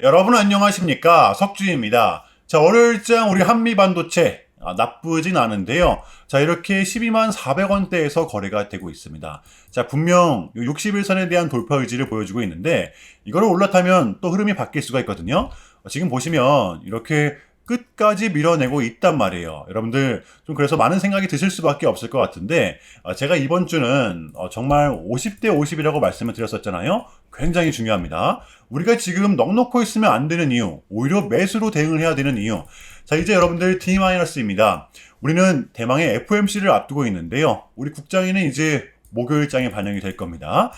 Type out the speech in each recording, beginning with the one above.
여러분 안녕하십니까? 석주입니다. 자, 월요일장 우리 한미반도체 나쁘진 않은데요. 자, 이렇게 12만 400원대에서 거래가 되고 있습니다. 자, 분명 60일선에 대한 돌파 의지를 보여주고 있는데 이거를 올라타면 또 흐름이 바뀔 수가 있거든요. 지금 보시면 이렇게 끝까지 밀어내고 있단 말이에요. 여러분들 좀 그래서 많은 생각이 드실 수밖에 없을 것 같은데 제가 이번 주는 정말 50대 50이라고 말씀을 드렸었잖아요. 굉장히 중요합니다. 우리가 지금 넉넉고 있으면 안 되는 이유, 오히려 매수로 대응을 해야 되는 이유. 자, 이제 여러분들 D-입니다. 우리는 대망의 FOMC를 앞두고 있는데요. 우리 국장에는 이제 목요일장에 반영이 될 겁니다.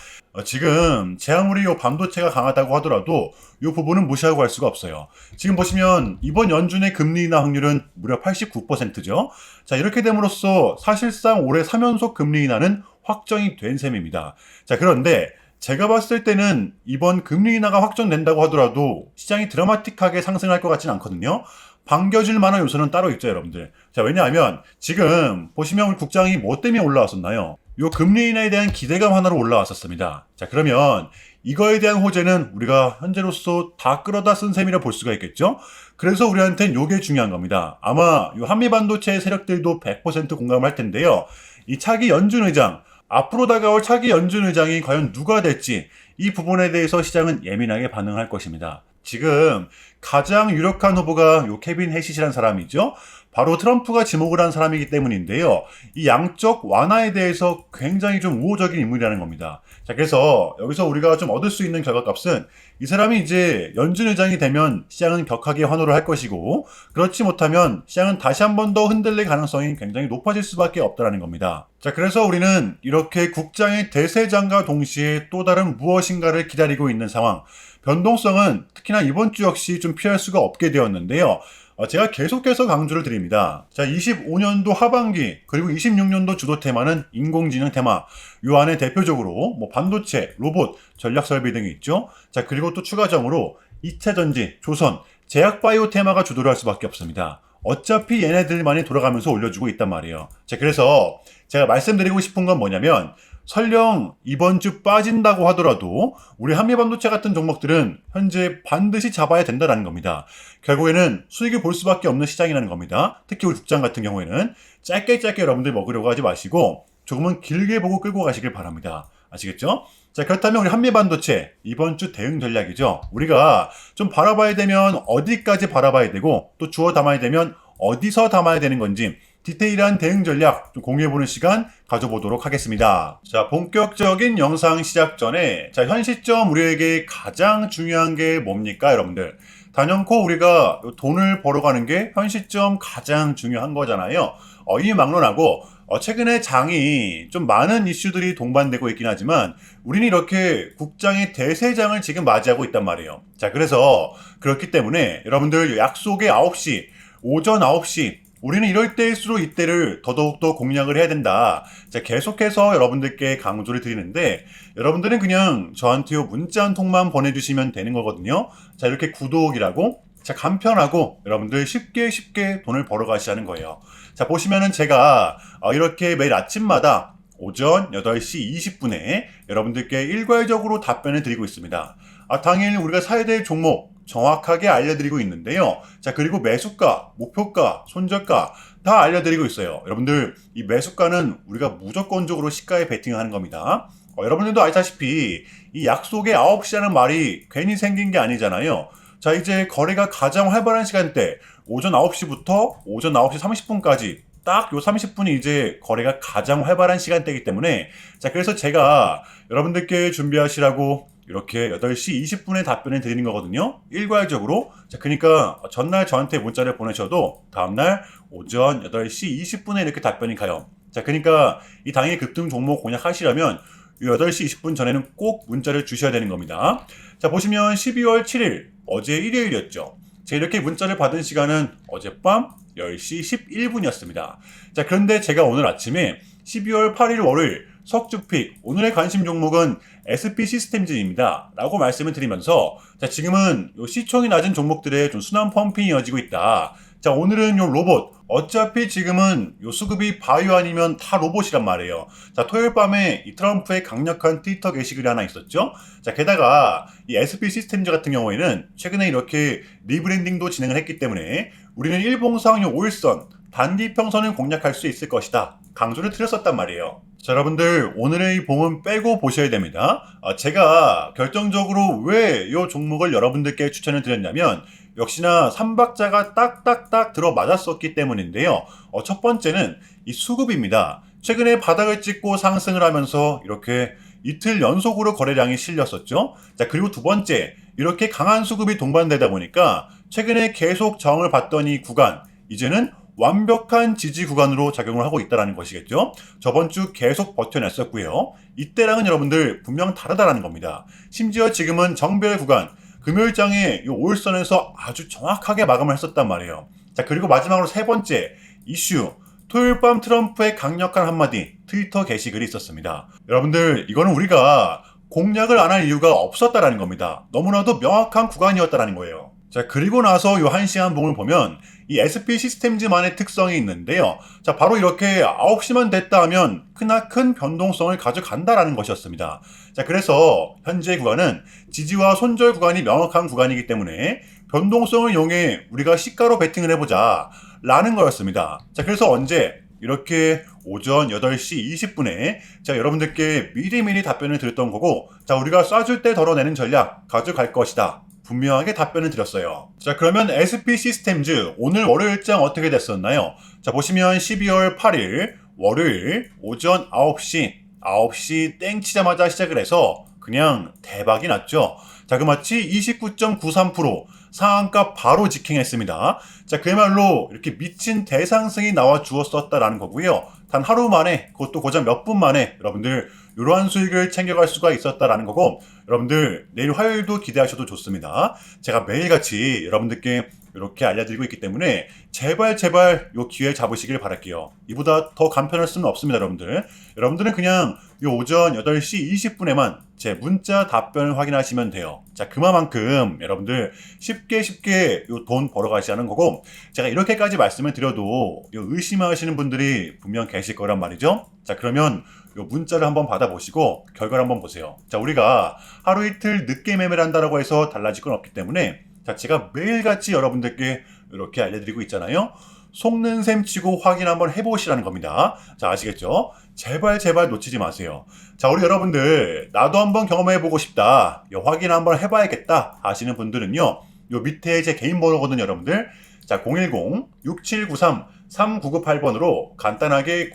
지금 제 아무리 이 반도체가 강하다고 하더라도 이 부분은 무시하고 갈 수가 없어요. 지금 보시면 이번 연준의 금리 인하 확률은 무려 89%죠. 자, 이렇게 됨으로써 사실상 올해 3연속 금리 인하는 확정이 된 셈입니다. 자, 그런데 제가 봤을 때는 이번 금리 인하가 확정된다고 하더라도 시장이 드라마틱하게 상승할 것 같지는 않거든요. 반겨줄 만한 요소는 따로 있죠, 여러분들. 자, 왜냐하면 지금 보시면 우리 국장이 뭐 때문에 올라왔었나요? 요 금리 인하에 대한 기대감 하나로 올라왔었습니다. 자, 그러면 이거에 대한 호재는 우리가 현재로서 다 끌어다 쓴 셈이라 볼 수가 있겠죠? 그래서 우리한테는 요게 중요한 겁니다. 아마 요 한미반도체 세력들도 100% 공감할 텐데요. 이 차기 연준 의장, 앞으로 다가올 차기 연준 의장이 과연 누가 될지 이 부분에 대해서 시장은 예민하게 반응할 것입니다. 지금 가장 유력한 후보가 요 케빈 해시시라는 사람이죠. 바로 트럼프가 지목을 한 사람이기 때문인데요. 이 양적 완화에 대해서 굉장히 좀 우호적인 인물이라는 겁니다. 자, 그래서 여기서 우리가 좀 얻을 수 있는 결과값은 이 사람이 이제 연준 의장이 되면 시장은 격하게 환호를 할 것이고, 그렇지 못하면 시장은 다시 한 번 더 흔들릴 가능성이 굉장히 높아질 수밖에 없다는 겁니다. 자, 그래서 우리는 이렇게 국장의 대세장과 동시에 또 다른 무엇인가를 기다리고 있는 상황. 변동성은 특히나 이번 주 역시 좀 피할 수가 없게 되었는데요. 제가 계속해서 강조를 드립니다. 자, 25년도 하반기 그리고 26년도 주도 테마는 인공지능 테마. 요 안에 대표적으로 뭐 반도체, 로봇, 전략설비 등이 있죠. 자, 그리고 또 추가적으로 2차 전지, 조선, 제약 바이오 테마가 주도를 할 수밖에 없습니다. 어차피 얘네들만이 돌아가면서 올려주고 있단 말이에요. 자, 그래서 제가 말씀드리고 싶은 건 뭐냐면 설령 이번 주 빠진다고 하더라도 우리 한미반도체 같은 종목들은 현재 반드시 잡아야 된다는 겁니다. 결국에는 수익을 볼 수밖에 없는 시장이라는 겁니다. 특히 우리 국장 같은 경우에는 짧게 여러분들 먹으려고 하지 마시고 조금은 길게 보고 끌고 가시길 바랍니다. 아시겠죠? 자, 그렇다면 우리 한미반도체 이번 주 대응 전략이죠. 우리가 좀 바라봐야 되면 어디까지 바라봐야 되고 또 주워 담아야 되면 어디서 담아야 되는 건지 디테일한 대응 전략 좀 공유해보는 시간 가져보도록 하겠습니다. 자, 본격적인 영상 시작 전에 자, 현 시점 우리에게 가장 중요한 게 뭡니까, 여러분들? 단연코 우리가 돈을 벌어가는 게 현 시점 가장 중요한 거잖아요. 이 막론하고 최근에 장이 좀 많은 이슈들이 동반되고 있긴 하지만 우리는 이렇게 국장의 대세장을 지금 맞이하고 있단 말이에요. 자, 그래서 그렇기 때문에 여러분들 약속의 9시, 오전 9시 우리는 이럴 때일수록 이때를 더더욱더 공략을 해야 된다. 자, 계속해서 여러분들께 강조를 드리는데 여러분들은 그냥 저한테 문자 한 통만 보내주시면 되는 거거든요. 자, 이렇게 구독이라고 자, 간편하고 여러분들 쉽게 돈을 벌어 가시자는 거예요. 자, 보시면은 제가 이렇게 매일 아침마다 오전 8시 20분에 여러분들께 일괄적으로 답변을 드리고 있습니다. 당일 우리가 사야 될 종목 정확하게 알려드리고 있는데요. 자, 그리고 매수가, 목표가, 손절가 다 알려드리고 있어요. 여러분들 이 매수가는 우리가 무조건적으로 시가에 베팅을 하는 겁니다. 여러분들도 아시다시피 이 약속의 9시라는 말이 괜히 생긴 게 아니잖아요. 자, 이제 거래가 가장 활발한 시간대 오전 9시부터 오전 9시 30분까지 딱 요 30분이 이제 거래가 가장 활발한 시간대이기 때문에 자, 그래서 제가 여러분들께 준비하시라고 이렇게 8시 20분에 답변을 드리는 거거든요. 일괄적으로. 자, 그러니까 전날 저한테 문자를 보내셔도 다음날 오전 8시 20분에 이렇게 답변이 가요. 자, 그러니까 이 당일 급등 종목 공략하시려면 8시 20분 전에는 꼭 문자를 주셔야 되는 겁니다. 자, 보시면 12월 7일 어제 일요일이었죠. 제가 이렇게 문자를 받은 시간은 어젯밤 10시 11분이었습니다. 자, 그런데 제가 오늘 아침에 12월 8일 월요일 석주픽 오늘의 관심 종목은 SP 시스템즈입니다. 라고 말씀을 드리면서 자, 지금은 요 시총이 낮은 종목들의 좀 순환 펌핑이 이어지고 있다. 자, 오늘은 요 로봇 어차피 지금은 요 수급이 바이오 아니면 다 로봇이란 말이에요. 자, 토요일 밤에 이 트럼프의 강력한 트위터 게시글이 하나 있었죠. 자, 게다가 이 SP 시스템즈 같은 경우에는 최근에 이렇게 리브랜딩도 진행을 했기 때문에 우리는 일봉상 요 5일선 단기 평선을 공략할 수 있을 것이다. 강조를 드렸었단 말이에요. 자, 여러분들 오늘의 이 봉은 빼고 보셔야 됩니다. 제가 결정적으로 왜 이 종목을 여러분들께 추천을 드렸냐면 역시나 3박자가 딱딱딱 들어맞았었기 때문인데요. 첫 번째는 이 수급입니다. 최근에 바닥을 찍고 상승을 하면서 이렇게 이틀 연속으로 거래량이 실렸었죠. 자, 그리고 두 번째, 이렇게 강한 수급이 동반되다 보니까 최근에 계속 저항을 받던 이 구간, 이제는 완벽한 지지 구간으로 작용을 하고 있다는 것이겠죠. 저번 주 계속 버텨냈었고요. 이때랑은 여러분들 분명 다르다는 겁니다. 심지어 지금은 정배열 구간, 금요일장에 이 5일선에서 아주 정확하게 마감을 했었단 말이에요. 자, 그리고 마지막으로 세 번째 이슈, 토요일 밤 트럼프의 강력한 한마디 트위터 게시글이 있었습니다. 여러분들 이거는 우리가 공략을 안 할 이유가 없었다라는 겁니다. 너무나도 명확한 구간이었다라는 거예요. 자, 그리고 나서 요 1시간 봉을 보면 이 SP 시스템즈만의 특성이 있는데요. 자, 바로 이렇게 9시만 됐다 하면 크나큰 변동성을 가져간다라는 것이었습니다. 자, 그래서 현재 구간은 지지와 손절 구간이 명확한 구간이기 때문에 변동성을 이용해 우리가 시가로 베팅을 해보자 라는 거였습니다. 자, 그래서 언제 이렇게 오전 8시 20분에 제가 여러분들께 미리미리 답변을 드렸던 거고, 자, 우리가 쏴줄 때 덜어내는 전략 가져갈 것이다. 분명하게 답변을 드렸어요. 자, 그러면 SP 시스템즈 오늘 월요일장 어떻게 됐었나요? 자, 보시면 12월 8일 월요일 오전 9시 땡 치자마자 시작을 해서 그냥 대박이 났죠. 자그마치 29.93% 상한가 바로 직행했습니다. 자, 그야말로 이렇게 미친 대상승이 나와 주었었다라는 거고요. 단 하루 만에, 그것도 고작 몇 분 만에 여러분들 이러한 수익을 챙겨갈 수가 있었다라는 거고, 여러분들 내일 화요일도 기대하셔도 좋습니다. 제가 매일같이 여러분들께 이렇게 알려드리고 있기 때문에 제발 요 기회 잡으시길 바랄게요. 이보다 더 간편할 수는 없습니다, 여러분들. 여러분들은 그냥 요 오전 8시 20분에만 제 문자 답변을 확인하시면 돼요. 자, 그만큼 여러분들 쉽게 요 돈 벌어가시라는 거고, 제가 이렇게까지 말씀을 드려도 요 의심하시는 분들이 분명 계실 거란 말이죠. 자, 그러면 요 문자를 한번 받아보시고 결과를 한번 보세요. 자, 우리가 하루 이틀 늦게 매매를 한다라고 해서 달라질 건 없기 때문에, 자, 제가 매일같이 여러분들께 이렇게 알려드리고 있잖아요. 속는 셈 치고 확인 한번 해보시라는 겁니다. 자, 아시겠죠? 제발 놓치지 마세요. 자, 우리 여러분들 나도 한번 경험해보고 싶다, 확인 한번 해봐야겠다 하시는 분들은요, 요 밑에 제 개인 번호거든요, 여러분들. 자, 010-6793-3998번으로 간단하게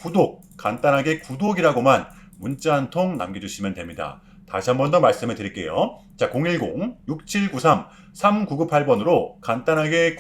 구독이라고만 문자 한 통 남겨주시면 됩니다. 다시 한 번 더 말씀을 드릴게요. 자, 010-6793-3998번으로 간단하게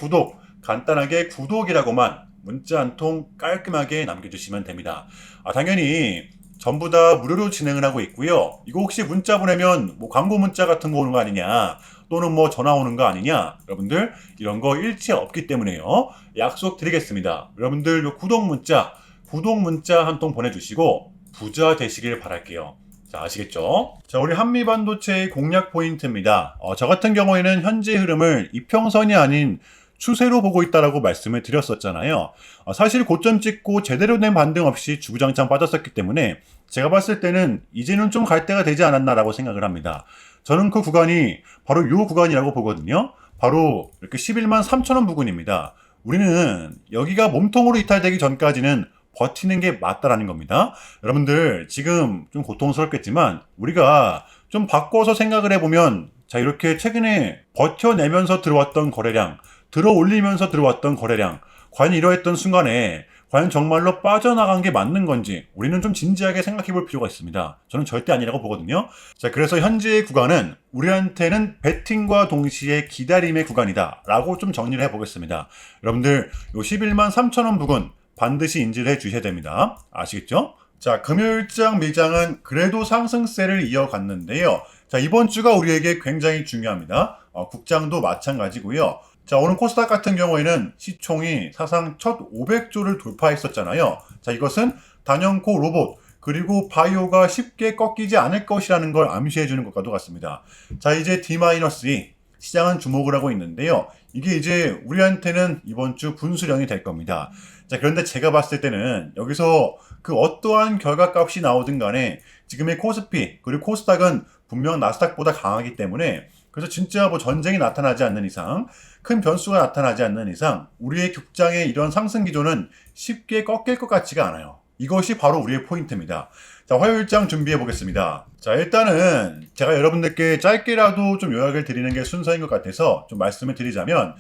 구독이라고만 문자 한 통 깔끔하게 남겨주시면 됩니다. 당연히 전부 다 무료로 진행을 하고 있고요. 이거 혹시 문자 보내면 뭐 광고 문자 같은 거 오는 거 아니냐, 또는 뭐 전화 오는 거 아니냐, 여러분들 이런 거 일체 없기 때문에요. 약속 드리겠습니다. 여러분들 요 구독 문자 한 통 보내주시고 부자 되시길 바랄게요. 자, 아시겠죠? 자, 우리 한미반도체의 공략 포인트입니다. 저 같은 경우에는 현재 흐름을 이평선이 아닌 추세로 보고 있다라고 말씀을 드렸었잖아요. 사실 고점 찍고 제대로 된 반등 없이 주구장창 빠졌었기 때문에 제가 봤을 때는 이제는 좀 갈 때가 되지 않았나라고 생각을 합니다. 저는 그 구간이 바로 이 구간이라고 보거든요. 바로 이렇게 11만 3천원 부근입니다. 우리는 여기가 몸통으로 이탈되기 전까지는 버티는 게 맞다라는 겁니다. 여러분들 지금 좀 고통스럽겠지만 우리가 좀 바꿔서 생각을 해보면, 자, 이렇게 최근에 버텨내면서 들어왔던 거래량, 들어올리면서 들어왔던 거래량, 과연 이러했던 순간에 과연 정말로 빠져나간 게 맞는 건지 우리는 좀 진지하게 생각해 볼 필요가 있습니다. 저는 절대 아니라고 보거든요. 자, 그래서 현재의 구간은 우리한테는 배팅과 동시에 기다림의 구간이다 라고 좀 정리를 해보겠습니다. 여러분들 요 11만 3천원 부근 반드시 인지를 해 주셔야 됩니다. 아시겠죠? 자, 금요일장 미장은 그래도 상승세를 이어갔는데요. 자, 이번 주가 우리에게 굉장히 중요합니다. 국장도 마찬가지고요. 자, 오늘 코스닥 같은 경우에는 시총이 사상 첫 500조를 돌파했었잖아요. 자, 이것은 단연코 로봇 그리고 바이오가 쉽게 꺾이지 않을 것이라는 걸 암시해 주는 것과도 같습니다. 자, 이제 D-2, 시장은 주목을 하고 있는데요. 이게 이제 우리한테는 이번 주 분수령이 될 겁니다. 자, 그런데 제가 봤을 때는 여기서 그 어떠한 결과값이 나오든 간에 지금의 코스피 그리고 코스닥은 분명 나스닥보다 강하기 때문에, 그래서 진짜 뭐 전쟁이 나타나지 않는 이상, 큰 변수가 나타나지 않는 이상 우리의 국장의 이런 상승 기조는 쉽게 꺾일 것 같지가 않아요. 이것이 바로 우리의 포인트입니다. 자, 화요일장 준비해 보겠습니다. 자, 일단은 제가 여러분들께 짧게라도 좀 요약을 드리는 게 순서인 것 같아서 좀 말씀을 드리자면,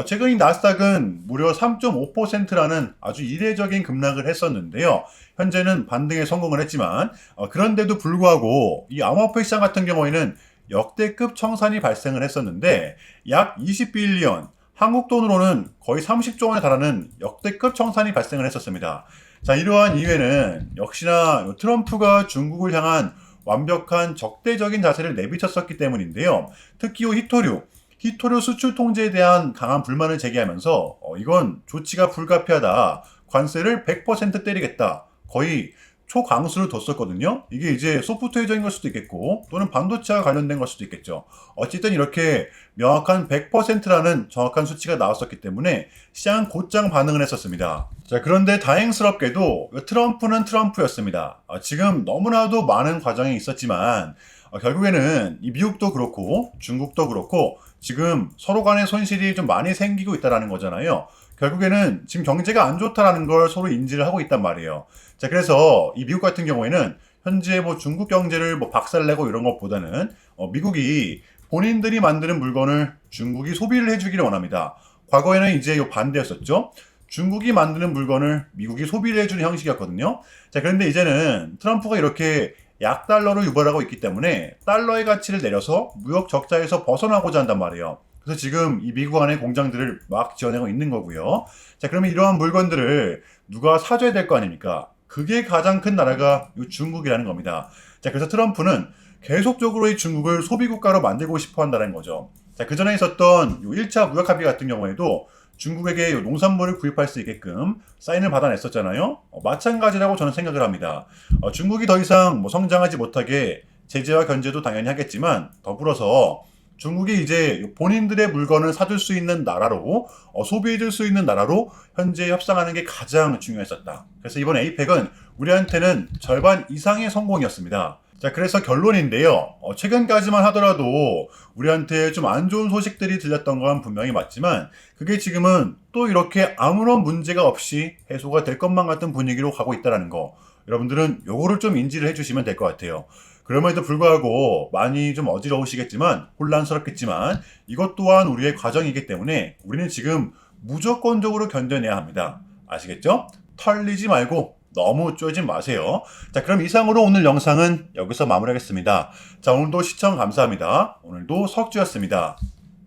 최근 이 나스닥은 무려 3.5%라는 아주 이례적인 급락을 했었는데요. 현재는 반등에 성공을 했지만, 그런데도 불구하고 이 암호화폐 시장 같은 경우에는 역대급 청산이 발생을 했었는데, 약 20빌리언, 한국 돈으로는 거의 30조 원에 달하는 역대급 청산이 발생을 했었습니다. 자, 이러한 이유에는 역시나 트럼프가 중국을 향한 완벽한 적대적인 자세를 내비쳤었기 때문인데요. 특히 히토류 수출 통제에 대한 강한 불만을 제기하면서 이건 조치가 불가피하다, 관세를 100% 때리겠다, 거의 초강수를 뒀었거든요. 이게 이제 소프트웨어적인 걸 수도 있겠고 또는 반도체와 관련된 걸 수도 있겠죠. 어쨌든 이렇게 명확한 100%라는 정확한 수치가 나왔었기 때문에 시장은 곧장 반응을 했었습니다. 자, 그런데 다행스럽게도 트럼프는 트럼프였습니다. 지금 너무나도 많은 과정이 있었지만 결국에는 이 미국도 그렇고 중국도 그렇고 지금 서로 간의 손실이 좀 많이 생기고 있다는 거잖아요. 결국에는 지금 경제가 안 좋다라는 걸 서로 인지를 하고 있단 말이에요. 자, 그래서 이 미국 같은 경우에는 현재 뭐 중국 경제를 뭐 박살내고 이런 것보다는 미국이 본인들이 만드는 물건을 중국이 소비를 해주기를 원합니다. 과거에는 이제 요 반대였었죠. 중국이 만드는 물건을 미국이 소비를 해주는 형식이었거든요. 자, 그런데 이제는 트럼프가 이렇게 약달러를 유발하고 있기 때문에 달러의 가치를 내려서 무역 적자에서 벗어나고자 한단 말이에요. 그래서 지금 이 미국 안에 공장들을 막 지어내고 있는 거고요. 자, 그러면 이러한 물건들을 누가 사줘야 될 거 아닙니까? 그게 가장 큰 나라가 이 중국이라는 겁니다. 자, 그래서 트럼프는 계속적으로 이 중국을 소비국가로 만들고 싶어 한다는 거죠. 자, 그 전에 있었던 이 1차 무역 합의 같은 경우에도 중국에게 농산물을 구입할 수 있게끔 사인을 받아냈었잖아요. 마찬가지라고 저는 생각을 합니다. 중국이 더 이상 뭐 성장하지 못하게 제재와 견제도 당연히 하겠지만, 더불어서 중국이 이제 본인들의 물건을 사줄 수 있는 나라로, 소비해줄 수 있는 나라로 현재 협상하는 게 가장 중요했었다. 그래서 이번 에이펙은 우리한테는 절반 이상의 성공이었습니다. 자, 그래서 결론인데요. 최근까지만 하더라도 우리한테 좀 안 좋은 소식들이 들렸던 건 분명히 맞지만, 그게 지금은 또 이렇게 아무런 문제가 없이 해소가 될 것만 같은 분위기로 가고 있다는 거, 여러분들은 요거를 좀 인지를 해주시면 될 것 같아요. 그럼에도 불구하고 많이 좀 어지러우시겠지만, 혼란스럽겠지만, 이것 또한 우리의 과정이기 때문에 우리는 지금 무조건적으로 견뎌내야 합니다. 아시겠죠? 털리지 말고 너무 쪼지 마세요. 자, 그럼 이상으로 오늘 영상은 여기서 마무리하겠습니다. 자, 오늘도 시청 감사합니다. 오늘도 석주였습니다.